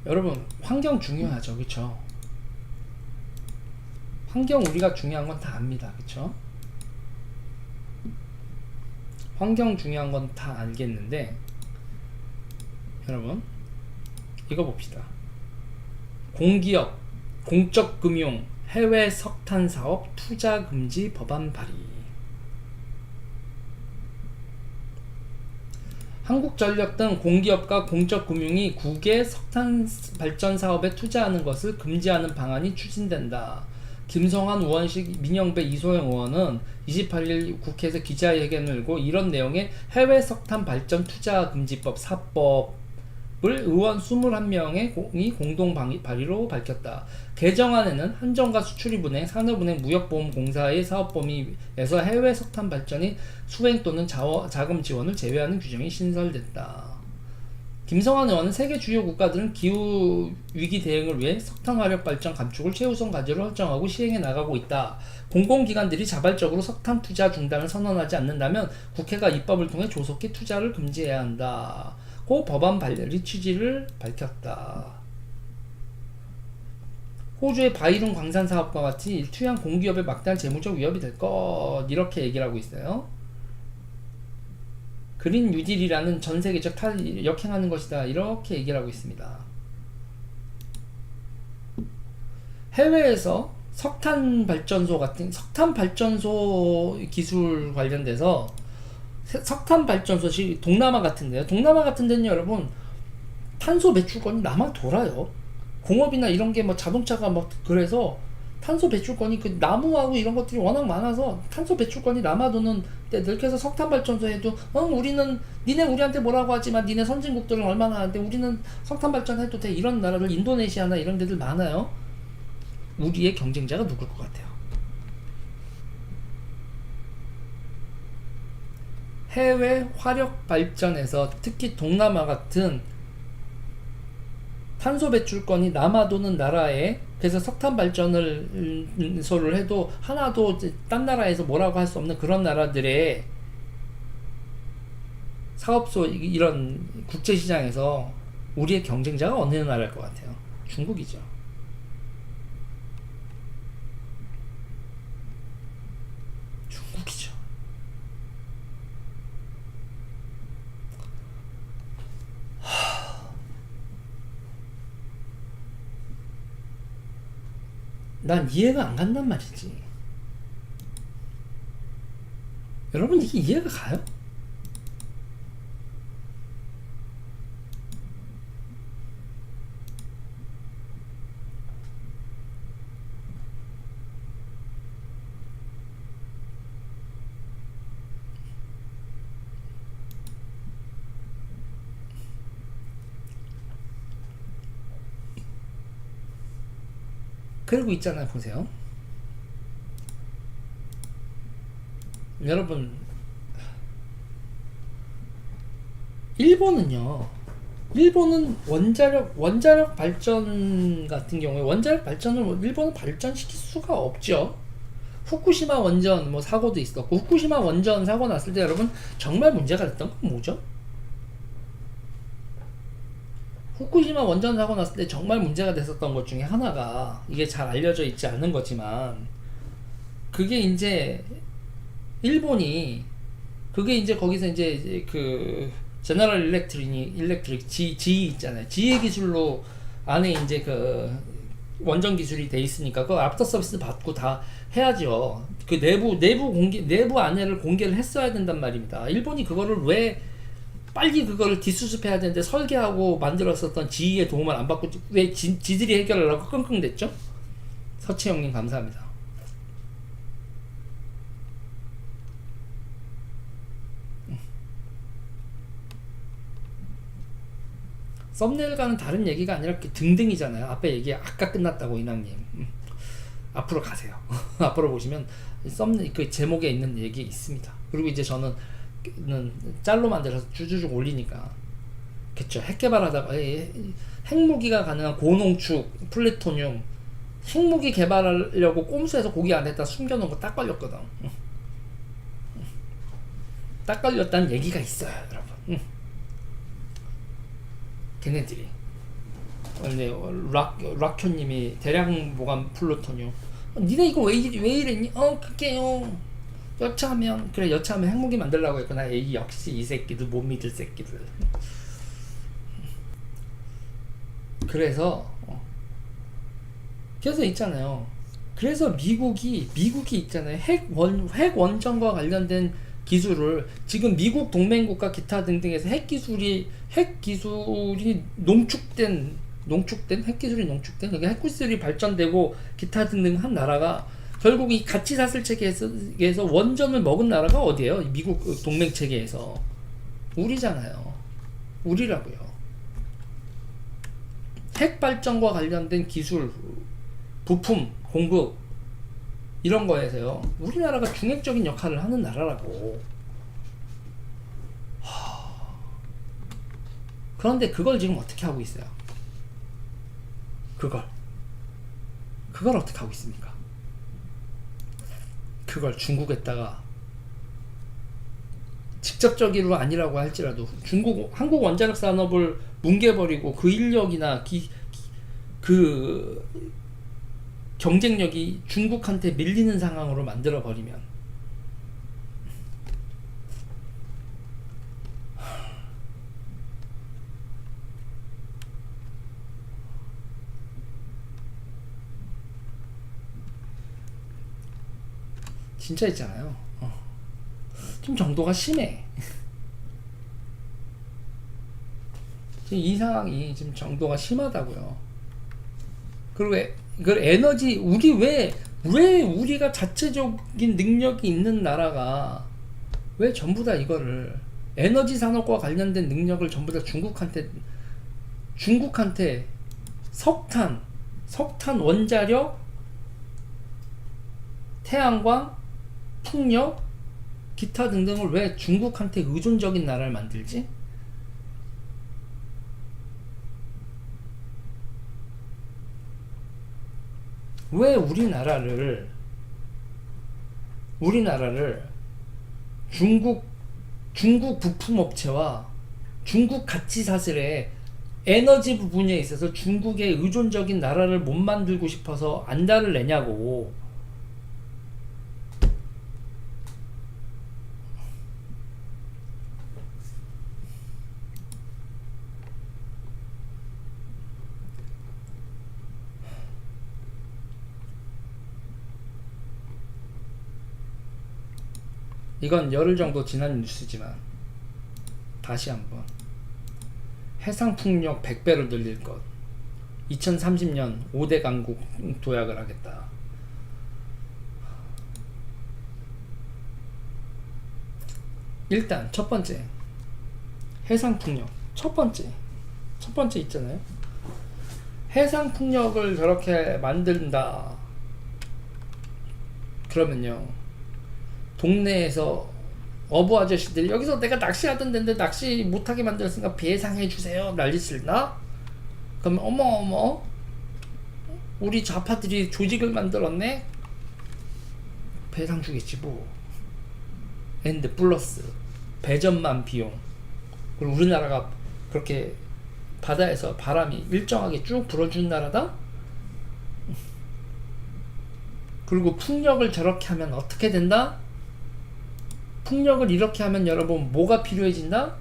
여러분 환경 중요하죠, 그쵸? 환경 우리가 중요한 건 다 압니다, 그쵸? 환경 중요한 건 다 알겠는데 여러분 이거 봅시다. 공기업, 공적금융, 해외 석탄사업 투자 금지 법안 발의. 한국전력 등 공기업과 공적금융이 국외 석탄 발전 사업에 투자하는 것을 금지하는 방안이 추진된다. 김성환, 우원식, 민영배, 이소영 의원은 28일 국회에서 기자회견을 열고 이런 내용의 해외 석탄 발전 투자 금지법 4법을 의원 21명이 공동 발의로 밝혔다. 개정안에는 한전과 수출입은행, 산업은행, 무역보험공사의 사업 범위에서 해외 석탄 발전이 수행 또는 자금 지원을 제외하는 규정이 신설됐다. 김성환 의원은 세계 주요 국가들은 기후 위기 대응을 위해 석탄 화력 발전 감축을 최우선 과제로 설정하고 시행해 나가고 있다. 공공기관들이 자발적으로 석탄 투자 중단을 선언하지 않는다면 국회가 입법을 통해 조속히 투자를 금지해야 한다. 고 법안 발의 취지를 밝혔다. 호주의 바이룬 광산 사업과 같이 투양 공기업의 막대한 재무적 위협이 될 것, 이렇게 얘기를 하고 있어요. 그린 뉴딜이라는 전 세계적 역행하는 것이다, 이렇게 얘기를 하고 있습니다. 해외에서 석탄 발전소 같은 석탄 발전소 기술 관련돼서 석탄 발전소 동남아 같은데요. 동남아 같은 데는 여러분 탄소 배출권이 남아 돌아요. 공업이나 이런 게 뭐 자동차가 뭐 그래서 탄소 배출권이 그 나무하고 이런 것들이 워낙 많아서 탄소 배출권이 남아도는 때들. 그래서 석탄 발전소에도 우리는 니네 우리한테 뭐라고 하지만 니네 선진국들은 얼마나 하는데 우리는 석탄 발전해도 돼, 이런 나라들 인도네시아나 이런 데들 많아요. 우리의 경쟁자가 누굴 것 같아요? 해외 화력 발전에서 특히 동남아 같은 탄소 배출권이 남아도는 나라에, 그래서 석탄 발전을 소를 해도 하나도 딴 나라에서 뭐라고 할 수 없는 그런 나라들의 사업소 이런 국제시장에서 우리의 경쟁자가 어느 나라일 것 같아요? 중국이죠. 중국이죠. 난 이해가 안 간단 말이지. 여러분 이게 이해가 가요? 그리고 있잖아요, 보세요. 여러분 일본은 원자력 발전 같은 경우에 원자력 발전을 일본은 발전시킬 수가 없죠. 후쿠시마 원전 뭐 사고도 있었고, 후쿠시마 원전 사고 났을 때 여러분 정말 문제가 됐던 건 뭐죠? 후쿠시마 원전 사고 났을 때 정말 문제가 됐었던 것 중에 하나가, 이게 잘 알려져 있지 않은 거지만, 그게 이제 일본이 그게 이제 거기서 이제 그 제너럴 일렉트릭 GE 있잖아요. GE 기술로 안에 이제 그 원전 기술이 돼 있으니까 그 애프터 서비스 받고 다 해야죠. 그 내부 안에를 공개를 했어야 된단 말입니다. 일본이 그거를 왜 빨리 그거를 뒷수습해야 되는데 설계하고 만들었었던 GE의 도움을 안 받고 왜 지들이 해결을 하고 끙끙댔죠? 서채영님 감사합니다. 썸네일과는 다른 얘기가 아니라 등등이잖아요. 앞에 얘기 아까 끝났다고 이낭님. 앞으로 가세요. 앞으로 보시면 썸네일 그 제목에 있는 얘기 있습니다. 그리고 이제 저는 짤로 만들어서 쭈쭈쭈 올리니까, 그쵸. 핵 개발하다가 핵무기가 가능한 고농축 플루토늄 핵무기 개발하려고 꼼수해서 고기 안에다 숨겨놓은 거 딱 걸렸거든. 딱 걸렸다는 얘기가 있어요, 여러분. 걔네들이 네, 락효님이 대량 보관 플루토늄. 니네 이거 왜 이랬니? 그게요. 여차하면 그래, 여차하면 핵무기 만들라고 했구나. 에이, 역시 이 새끼들 못 믿을 새끼들. 그래서 있잖아요. 그래서 미국이 있잖아요. 핵 원전과 관련된 기술을 지금 미국 동맹국가 기타 등등에서 핵 기술이 농축된 그러니까 핵 기술이 발전되고 기타 등등 한 나라가 결국 이 가치 사슬 체계에서 원전을 먹은 나라가 어디예요? 미국 동맹 체계에서 우리잖아요. 우리라고요. 핵 발전과 관련된 기술, 부품, 공급 이런 거에서요. 우리나라가 중핵적인 역할을 하는 나라라고. 그런데 그걸 지금 어떻게 하고 있어요? 그걸 어떻게 하고 있습니까? 그걸 중국에다가 직접적으로 아니라고 할지라도 한국 원자력 산업을 뭉개버리고 그 인력이나 그 경쟁력이 중국한테 밀리는 상황으로 만들어버리면 진짜 있잖아요. 좀 정도가 심해. 지금 이 상황이 지금 정도가 심하다고요. 그리고 그 에너지 우리가 자체적인 능력이 있는 나라가 왜 전부 다 이거를 에너지 산업과 관련된 능력을 전부 다 중국한테 석탄 원자력, 태양광, 풍력, 기타 등등을 왜 중국한테 의존적인 나라를 만들지? 왜 우리나라를 중국 부품업체와 중국 가치사슬에 에너지 부분에 있어서 중국에 의존적인 나라를 못 만들고 싶어서 안달을 내냐고. 이건 열흘 정도 지난 뉴스지만 다시 한번 해상풍력 100배로 늘릴 것, 2030년 5대 강국 도약을 하겠다. 일단 첫 번째 해상풍력 첫 번째 있잖아요. 해상풍력을 저렇게 만든다 그러면요, 동네에서 어부 아저씨들이 여기서 내가 낚시하던 데인데 낚시 못하게 만들었으니까 배상해주세요 난리칠나? 그러면 어머 우리 좌파들이 조직을 만들었네? 배상 주겠지 뭐. 엔드 플러스 배전만 비용. 그리고 우리나라가 그렇게 바다에서 바람이 일정하게 쭉 불어주는 나라다? 그리고 풍력을 저렇게 하면 어떻게 된다? 풍력을 이렇게 하면 여러분 뭐가 필요해진다?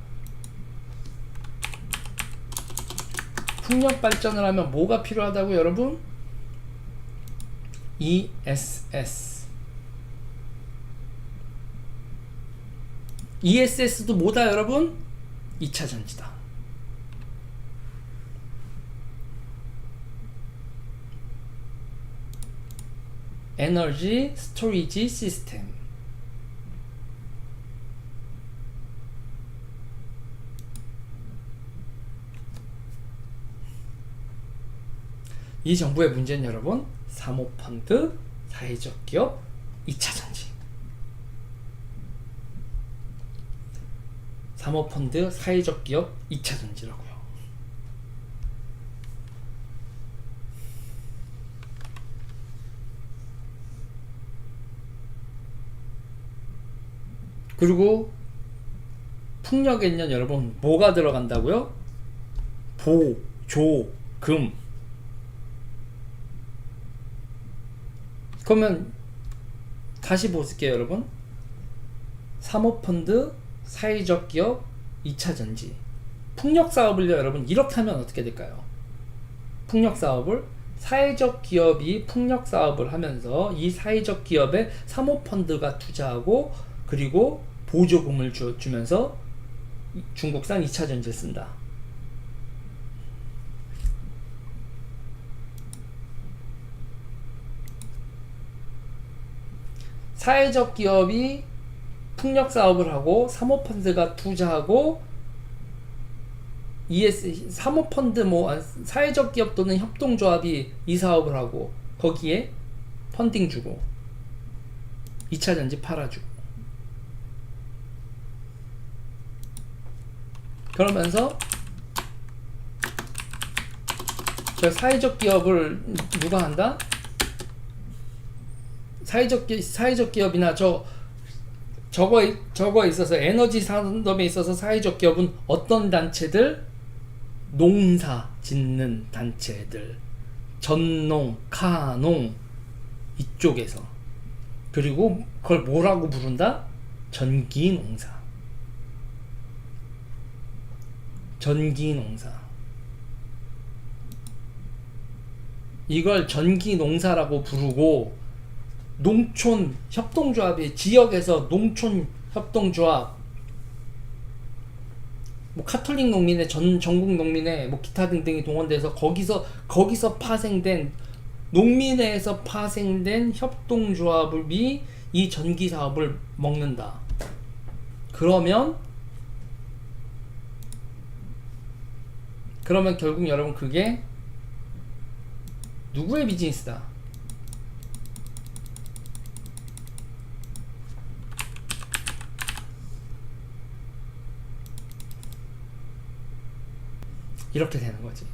풍력 발전을 하면 뭐가 필요하다고 여러분? ESS도 뭐다 여러분? 2차 전지다. 에너지 스토리지 시스템. 이 정부의 문제는 여러분, 사모펀드, 사회적 기업, 2차 전지. 사모펀드, 사회적 기업, 2차 전지라고요. 그리고 풍력에는 여러분 뭐가 들어간다고요? 조, 금. 그러면 다시 보실게요, 여러분. 사모펀드, 사회적 기업, 2차 전지. 풍력 사업을요, 여러분, 이렇게 하면 어떻게 될까요? 풍력 사업을 사회적 기업이 풍력 사업을 하면서 이 사회적 기업에 사모펀드가 투자하고 그리고 보조금을 주면서 중국산 2차 전지를 쓴다. 사회적 기업이 풍력 사업을 하고 사모펀드가 투자하고 사모펀드 사회적 기업 또는 협동조합이 이 사업을 하고 거기에 펀딩 주고 2차 전지 팔아주고 그러면서 저 사회적 기업을 누가 한다? 사회적 기업이나 저거에 있어서 에너지 산업에 있어서 사회적 기업은 어떤 단체들? 농사 짓는 단체들, 전농, 카농 이쪽에서. 그리고 그걸 뭐라고 부른다? 전기농사. 전기농사. 이걸 전기농사라고 부르고 농촌 협동조합이 지역에서 농촌 협동조합 카톨릭 농민회 전국 농민회 기타 등등이 동원돼서 거기서 파생된 농민회에서 파생된 협동조합이 이 전기 사업을 먹는다. 그러면 결국 여러분 그게 누구의 비즈니스다? 이렇게 되는 거지.